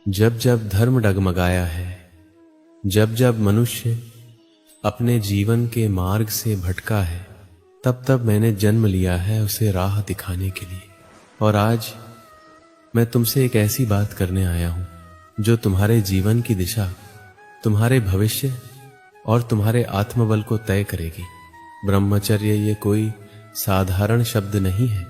जब जब धर्म डगमगाया है, जब जब मनुष्य अपने जीवन के मार्ग से भटका है, तब तब मैंने जन्म लिया है उसे राह दिखाने के लिए। और आज मैं तुमसे एक ऐसी बात करने आया हूं जो तुम्हारे जीवन की दिशा, तुम्हारे भविष्य और तुम्हारे आत्मबल को तय करेगी। ब्रह्मचर्य ये कोई साधारण शब्द नहीं है,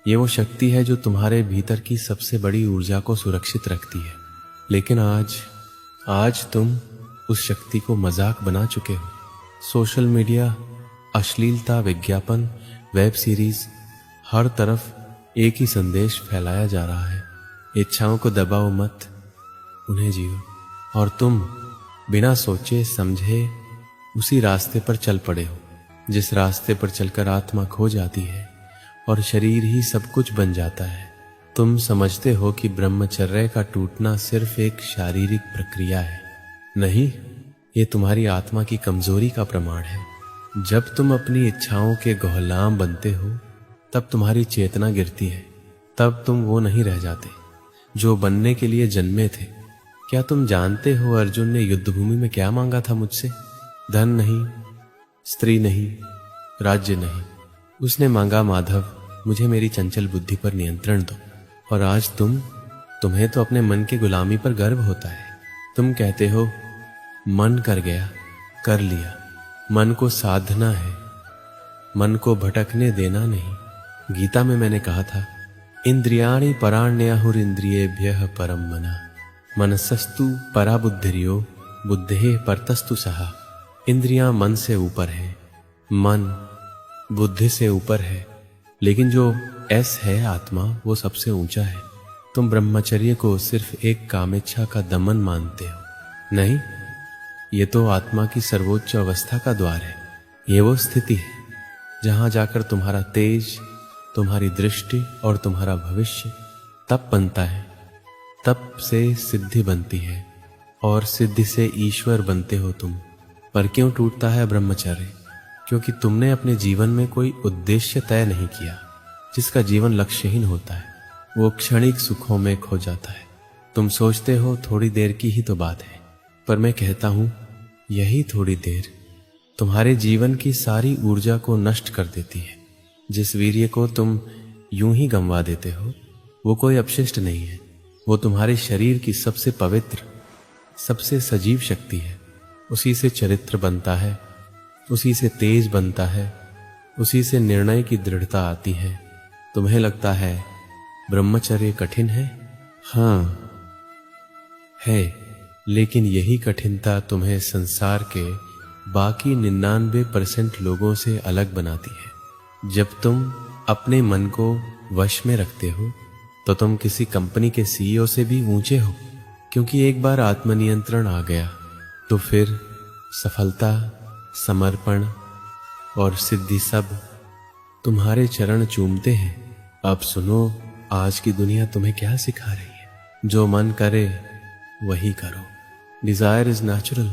ये वो शक्ति है जो तुम्हारे भीतर की सबसे बड़ी ऊर्जा को सुरक्षित रखती है। लेकिन आज तुम उस शक्ति को मजाक बना चुके हो। सोशल मीडिया, अश्लीलता, विज्ञापन, वेब सीरीज, हर तरफ एक ही संदेश फैलाया जा रहा है, इच्छाओं को दबाओ मत, उन्हें जियो। और तुम बिना सोचे समझे उसी रास्ते पर चल पड़े हो, जिस रास्ते पर चलकर आत्मा खो जाती है और शरीर ही सब कुछ बन जाता है। तुम समझते हो कि ब्रह्मचर्य का टूटना सिर्फ एक शारीरिक प्रक्रिया है। नहीं, ये तुम्हारी आत्मा की कमजोरी का प्रमाण है। जब तुम अपनी इच्छाओं के गुलाम बनते हो, तब तुम्हारी चेतना गिरती है। तब तुम वो नहीं रह जाते जो बनने के लिए जन्मे थे। क्या तुम जानते हो अर्जुन ने युद्धभूमि में क्या मांगा था मुझसे? धन नहीं, स्त्री नहीं, राज्य नहीं। उसने मांगा, माधव, मुझे मेरी चंचल बुद्धि पर नियंत्रण दो। और आज तुम्हें तो अपने मन की गुलामी पर गर्व होता है। तुम कहते हो, मन कर गया, कर लिया। मन को साधना है, मन को भटकने देना नहीं। गीता में मैंने कहा था, इंद्रियाणि पराण्याहुरिंद्रियेभ्यः परम मना, मनसस्तु परा बुद्धिर्यो बुद्धेः परतस्तु सहा। इंद्रियां मन से ऊपर है, मन बुद्धि से ऊपर है, लेकिन जो एस है आत्मा, वो सबसे ऊंचा है। तुम ब्रह्मचर्य को सिर्फ एक कामेच्छा का दमन मानते हो। नहीं, ये तो आत्मा की सर्वोच्च अवस्था का द्वार है। ये वो स्थिति है जहां जाकर तुम्हारा तेज, तुम्हारी दृष्टि और तुम्हारा भविष्य तब बनता है। तप से सिद्धि बनती है और सिद्धि से ईश्वर बनते हो तुम। पर क्यों टूटता है ब्रह्मचर्य? क्योंकि तुमने अपने जीवन में कोई उद्देश्य तय नहीं किया। जिसका जीवन लक्ष्यहीन होता है वो क्षणिक सुखों में खो जाता है। तुम सोचते हो थोड़ी देर की ही तो बात है, पर मैं कहता हूं यही थोड़ी देर तुम्हारे जीवन की सारी ऊर्जा को नष्ट कर देती है। जिस वीर्य को तुम यूं ही गंवा देते हो, वो कोई अपशिष्ट नहीं है। वो तुम्हारे शरीर की सबसे पवित्र, सबसे सजीव शक्ति है। उसी से चरित्र बनता है, उसी से तेज बनता है, उसी से निर्णय की दृढ़ता आती है। तुम्हें लगता है ब्रह्मचर्य कठिन है? हाँ है, लेकिन यही कठिनता तुम्हें संसार के बाकी 99% लोगों से अलग बनाती है। जब तुम अपने मन को वश में रखते हो तो तुम किसी कंपनी के सीईओ से भी ऊंचे हो, क्योंकि एक बार आत्मनियंत्रण आ गया तो फिर सफलता, समर्पण और सिद्धि सब तुम्हारे चरण चूमते हैं। अब सुनो, आज की दुनिया तुम्हें क्या सिखा रही है? जो मन करे वही करो। Desire is natural,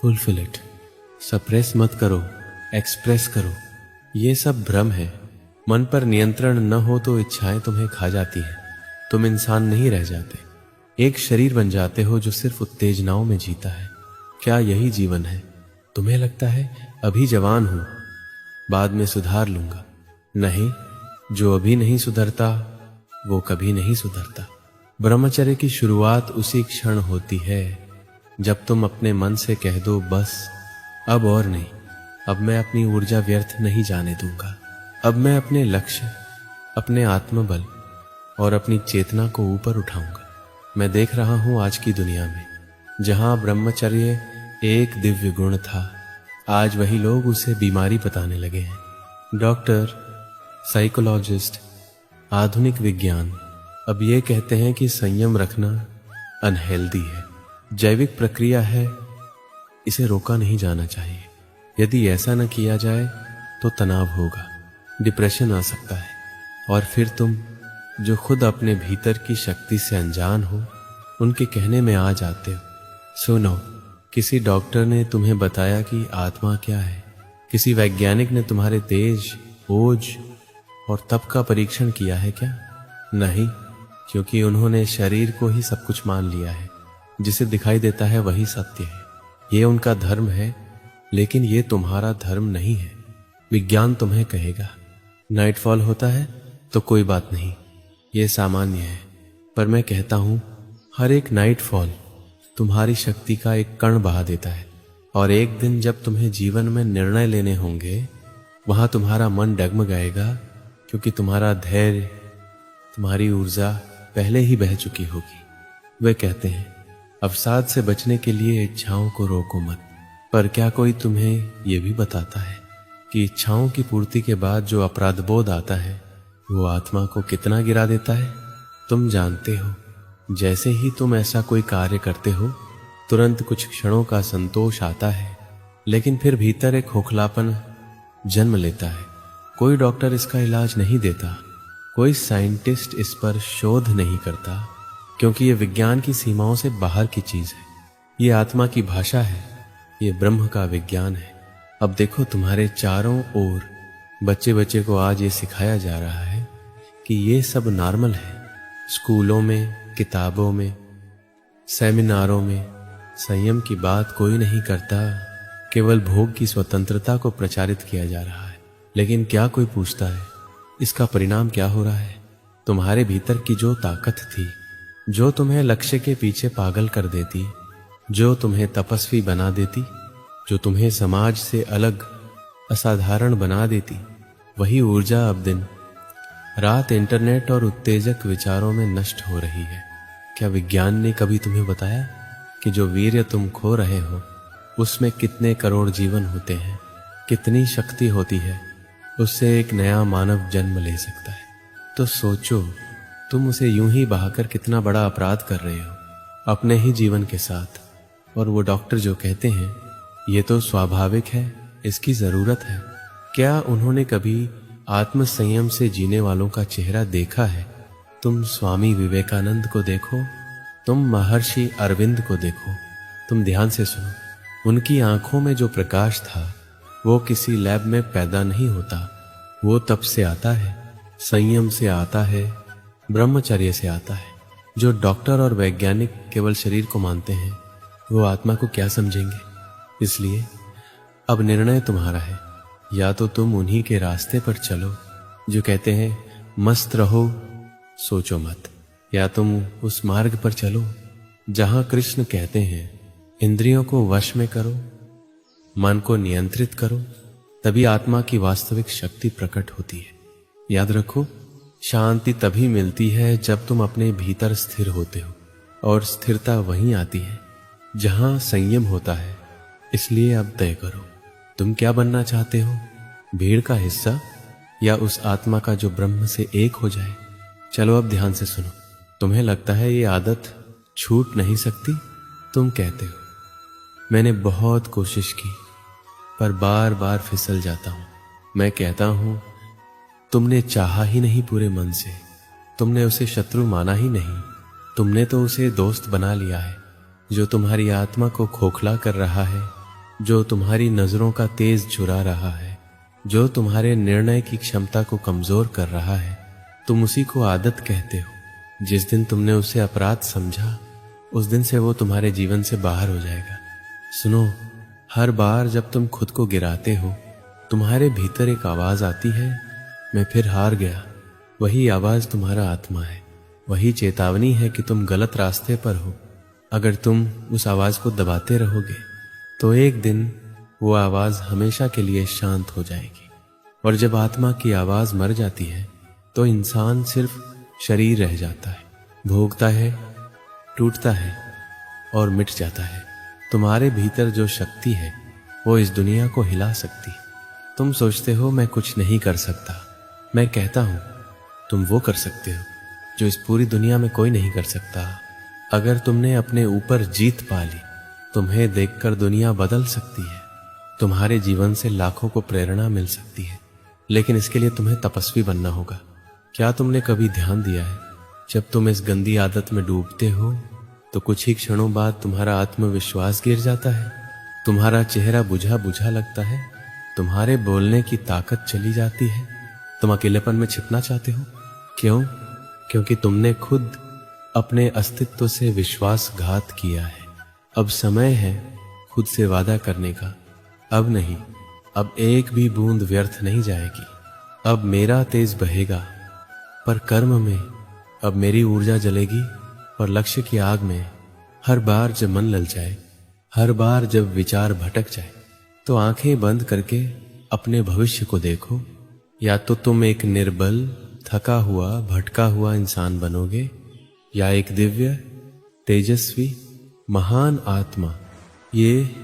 fulfil it. Suppress मत करो, एक्सप्रेस करो। ये सब भ्रम है। मन पर नियंत्रण न हो तो इच्छाएं तुम्हें खा जाती हैं। तुम इंसान नहीं रह जाते, एक शरीर बन जाते हो जो सिर्फ उत्तेजनाओं में जीता है। क्या यही जीवन है? तुम्हें लगता है अभी जवान हूं, बाद में सुधार लूंगा। नहीं, जो अभी नहीं सुधरता वो कभी नहीं सुधरता। ब्रह्मचर्य की शुरुआत उसी क्षण होती है जब तुम अपने मन से कह दो, बस अब और नहीं, अब मैं अपनी ऊर्जा व्यर्थ नहीं जाने दूंगा। अब मैं अपने लक्ष्य, अपने आत्मबल और अपनी चेतना को ऊपर उठाऊंगा। मैं देख रहा हूं आज की दुनिया में जहां ब्रह्मचर्य एक दिव्य गुण था, आज वही लोग उसे बीमारी बताने लगे हैं। डॉक्टर, साइकोलॉजिस्ट, आधुनिक विज्ञान अब ये कहते हैं कि संयम रखना अनहेल्दी है, जैविक प्रक्रिया है, इसे रोका नहीं जाना चाहिए। यदि ऐसा न किया जाए तो तनाव होगा, डिप्रेशन आ सकता है, और फिर तुम जो खुद अपने भीतर की शक्ति से अनजान हो, उनके कहने में आ जाते हो। सुनो, किसी डॉक्टर ने तुम्हें बताया कि आत्मा क्या है? किसी वैज्ञानिक ने तुम्हारे तेज, ओज और तप का परीक्षण किया है क्या? नहीं, क्योंकि उन्होंने शरीर को ही सब कुछ मान लिया है। जिसे दिखाई देता है वही सत्य है। ये उनका धर्म है, लेकिन ये तुम्हारा धर्म नहीं है। विज्ञान तुम्हें कहेगा नाइटफॉल होता है तो कोई बात नहीं, ये सामान्य है। पर मैं कहता हूं हर एक नाइटफॉल तुम्हारी शक्ति का एक कण बहा देता है, और एक दिन जब तुम्हें जीवन में निर्णय लेने होंगे, वहां तुम्हारा मन डगमगाएगा, क्योंकि तुम्हारा धैर्य, तुम्हारी ऊर्जा पहले ही बह चुकी होगी। वे कहते हैं अवसाद से बचने के लिए इच्छाओं को रोको मत, पर क्या कोई तुम्हें यह भी बताता है कि इच्छाओं की पूर्ति के बाद जो अपराध बोध आता है वो आत्मा को कितना गिरा देता है? तुम जानते हो, जैसे ही तुम ऐसा कोई कार्य करते हो तुरंत कुछ क्षणों का संतोष आता है, लेकिन फिर भीतर एक खोखलापन जन्म लेता है। कोई डॉक्टर इसका इलाज नहीं देता, कोई साइंटिस्ट इस पर शोध नहीं करता, क्योंकि ये विज्ञान की सीमाओं से बाहर की चीज है। ये आत्मा की भाषा है, ये ब्रह्म का विज्ञान है। अब देखो, तुम्हारे चारों ओर बच्चे बच्चे को आज ये सिखाया जा रहा है कि ये सब नॉर्मल है। स्कूलों में, किताबों में, सेमिनारों में संयम की बात कोई नहीं करता, केवल भोग की स्वतंत्रता को प्रचारित किया जा रहा है। लेकिन क्या कोई पूछता है इसका परिणाम क्या हो रहा है? तुम्हारे भीतर की जो ताकत थी, जो तुम्हें लक्ष्य के पीछे पागल कर देती, जो तुम्हें तपस्वी बना देती, जो तुम्हें समाज से अलग असाधारण बना देती, वही ऊर्जा अब दिन रात इंटरनेट और उत्तेजक विचारों में नष्ट हो रही है। क्या विज्ञान ने कभी तुम्हें बताया कि जो वीर्य तुम खो रहे हो उसमें कितने करोड़ जीवन होते हैं, कितनी शक्ति होती है, उससे एक नया मानव जन्म ले सकता है? तो सोचो, तुम उसे यूं ही बहाकर कितना बड़ा अपराध कर रहे हो अपने ही जीवन के साथ। और वो डॉक्टर जो कहते हैं ये तो स्वाभाविक है, इसकी जरूरत है, क्या उन्होंने कभी आत्म संयम से जीने वालों का चेहरा देखा है? तुम स्वामी विवेकानंद को देखो, तुम महर्षि अरविंद को देखो, तुम ध्यान से सुनो। उनकी आंखों में जो प्रकाश था वो किसी लैब में पैदा नहीं होता, वो तप से आता है, संयम से आता है, ब्रह्मचर्य से आता है। जो डॉक्टर और वैज्ञानिक केवल शरीर को मानते हैं वो आत्मा को क्या समझेंगे? इसलिए अब निर्णय तुम्हारा है, या तो तुम उन्हीं के रास्ते पर चलो जो कहते हैं मस्त रहो, सोचो मत, या तुम उस मार्ग पर चलो जहां कृष्ण कहते हैं इंद्रियों को वश में करो, मन को नियंत्रित करो, तभी आत्मा की वास्तविक शक्ति प्रकट होती है। याद रखो, शांति तभी मिलती है जब तुम अपने भीतर स्थिर होते हो, और स्थिरता वहीं आती है जहां संयम होता है। इसलिए अब तय करो, तुम क्या बनना चाहते हो? भीड़ का हिस्सा या उस आत्मा का जो ब्रह्म से एक हो जाए? चलो अब ध्यान से सुनो। तुम्हें लगता है ये आदत छूट नहीं सकती? तुम कहते हो मैंने बहुत कोशिश की पर बार बार फिसल जाता हूं। मैं कहता हूं तुमने चाहा ही नहीं पूरे मन से, तुमने उसे शत्रु माना ही नहीं, तुमने तो उसे दोस्त बना लिया है जो तुम्हारी आत्मा को खोखला कर रहा है, जो तुम्हारी नजरों का तेज चुरा रहा है, जो तुम्हारे निर्णय की क्षमता को कमजोर कर रहा है। तुम उसी को आदत कहते हो। जिस दिन तुमने उसे अपराध समझा उस दिन से वो तुम्हारे जीवन से बाहर हो जाएगा। सुनो, हर बार जब तुम खुद को गिराते हो तुम्हारे भीतर एक आवाज आती है, मैं फिर हार गया। वही आवाज तुम्हारा आत्मा है, वही चेतावनी है कि तुम गलत रास्ते पर हो। अगर तुम उस आवाज को दबाते रहोगे तो एक दिन वो आवाज हमेशा के लिए शांत हो जाएगी। और जब आत्मा की आवाज मर जाती है तो इंसान सिर्फ शरीर रह जाता है, भोगता है, टूटता है और मिट जाता है। तुम्हारे भीतर जो शक्ति है वो इस दुनिया को हिला सकती। तुम सोचते हो मैं कुछ नहीं कर सकता, मैं कहता हूं तुम वो कर सकते हो जो इस पूरी दुनिया में कोई नहीं कर सकता। अगर तुमने अपने ऊपर जीत पा ली, तुम्हें देखकर दुनिया बदल सकती है, तुम्हारे जीवन से लाखों को प्रेरणा मिल सकती है। लेकिन इसके लिए तुम्हें तपस्वी बनना होगा। क्या तुमने कभी ध्यान दिया है, जब तुम इस गंदी आदत में डूबते हो तो कुछ ही क्षणों बाद तुम्हारा आत्मविश्वास गिर जाता है, तुम्हारा चेहरा बुझा बुझा लगता है, तुम्हारे बोलने की ताकत चली जाती है, तुम अकेलेपन में छिपना चाहते हो। क्यों? क्योंकि तुमने खुद अपने अस्तित्व से विश्वासघात किया है। अब समय है खुद से वादा करने का। अब नहीं, अब एक भी बूंद व्यर्थ नहीं जाएगी। अब मेरा तेज बहेगा पर कर्म में, अब मेरी ऊर्जा जलेगी पर लक्ष्य की आग में। हर बार जब मन लल जाए, हर बार जब विचार भटक जाए, तो आंखें बंद करके अपने भविष्य को देखो। या तो तुम एक निर्बल, थका हुआ, भटका हुआ इंसान बनोगे, या एक दिव्य, तेजस्वी, महान आत्मा। ये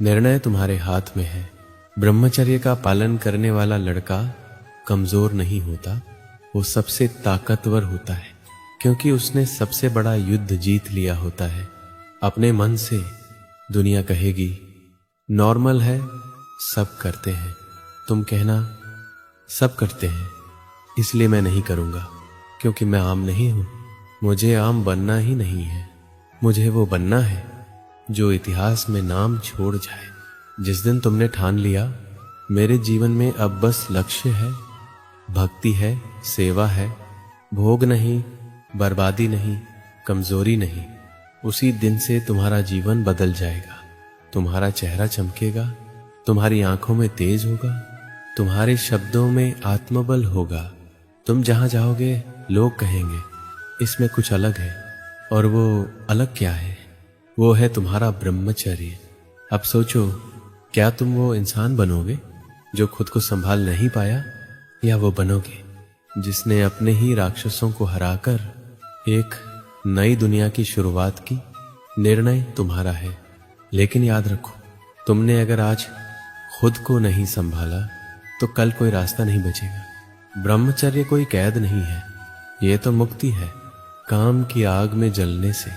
निर्णय तुम्हारे हाथ में है। ब्रह्मचर्य का पालन करने वाला लड़का कमजोर नहीं होता, वो सबसे ताकतवर होता है, क्योंकि उसने सबसे बड़ा युद्ध जीत लिया होता है। अपने मन से दुनिया कहेगी नॉर्मल है, सब करते हैं। तुम कहना सब करते हैं इसलिए मैं नहीं करूंगा, क्योंकि मैं आम नहीं हूं। मुझे आम बनना ही नहीं है, मुझे वो बनना है जो इतिहास में नाम छोड़ जाए। जिस दिन तुमने ठान लिया मेरे जीवन में अब बस लक्ष्य है, भक्ति है, सेवा है, भोग नहीं, बर्बादी नहीं, कमजोरी नहीं, उसी दिन से तुम्हारा जीवन बदल जाएगा। तुम्हारा चेहरा चमकेगा, तुम्हारी आंखों में तेज होगा, तुम्हारे शब्दों में आत्मबल होगा। तुम जहां जाओगे लोग कहेंगे इसमें कुछ अलग है। और वो अलग क्या है? वो है तुम्हारा ब्रह्मचर्य। अब सोचो, क्या तुम वो इंसान बनोगे जो खुद को संभाल नहीं पाया, या वो बनोगे जिसने अपने ही राक्षसों को हराकर एक नई दुनिया की शुरुआत की? निर्णय तुम्हारा है, लेकिन याद रखो, तुमने अगर आज खुद को नहीं संभाला तो कल कोई रास्ता नहीं बचेगा। ब्रह्मचर्य कोई कैद नहीं है, ये तो मुक्ति है काम की आग में जलने से।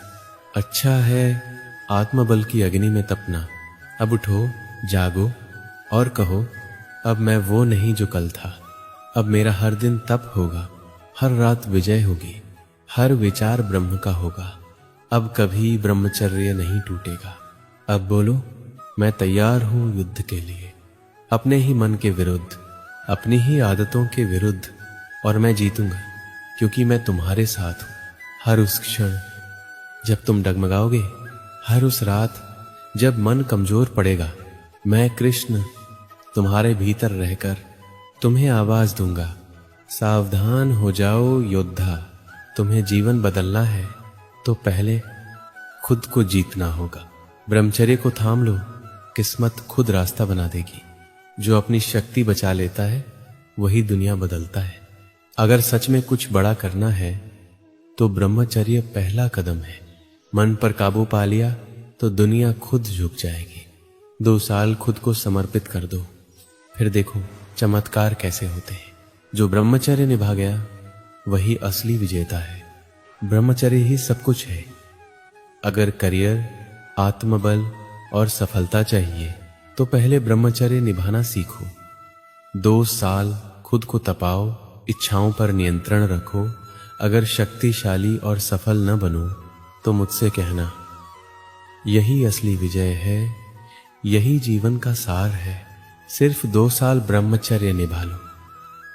अच्छा है आत्मबल की अग्नि में तपना। अब उठो, जागो और कहो, अब मैं वो नहीं जो कल था। अब मेरा हर दिन तप होगा, हर रात विजय होगी, हर विचार ब्रह्म का होगा। अब कभी ब्रह्मचर्य नहीं टूटेगा। अब बोलो, मैं तैयार हूं युद्ध के लिए, अपने ही मन के विरुद्ध, अपनी ही आदतों के विरुद्ध। और मैं जीतूंगा, क्योंकि मैं तुम्हारे साथ हूं। हर उस क्षण जब तुम डगमगाओगे, हर उस रात जब मन कमजोर पड़ेगा, मैं कृष्ण तुम्हारे भीतर रहकर तुम्हें आवाज दूंगा, सावधान हो जाओ योद्धा। तुम्हें जीवन बदलना है तो पहले खुद को जीतना होगा। ब्रह्मचर्य को थाम लो, किस्मत खुद रास्ता बना देगी। जो अपनी शक्ति बचा लेता है वही दुनिया बदलता है। अगर सच में कुछ बड़ा करना है तो ब्रह्मचर्य पहला कदम है। मन पर काबू पा लिया तो दुनिया खुद झुक जाएगी। 2 साल खुद को समर्पित कर दो, फिर देखो चमत्कार कैसे होते हैं। जो ब्रह्मचर्य निभा गया वही असली विजेता है। ब्रह्मचर्य ही सब कुछ है। अगर करियर, आत्मबल और सफलता चाहिए तो पहले ब्रह्मचर्य निभाना सीखो। 2 साल खुद को तपाओ, इच्छाओं पर नियंत्रण रखो। अगर शक्तिशाली और सफल न बनो तो मुझसे कहना, यही असली विजय है, यही जीवन का सार है। सिर्फ 2 साल ब्रह्मचर्य निभा लो,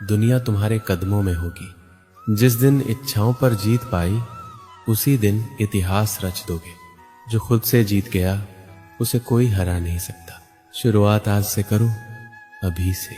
दुनिया तुम्हारे कदमों में होगी। जिस दिन इच्छाओं पर जीत पाई उसी दिन इतिहास रच दोगे। जो खुद से जीत गया उसे कोई हरा नहीं सकता। शुरुआत आज से करो, अभी से।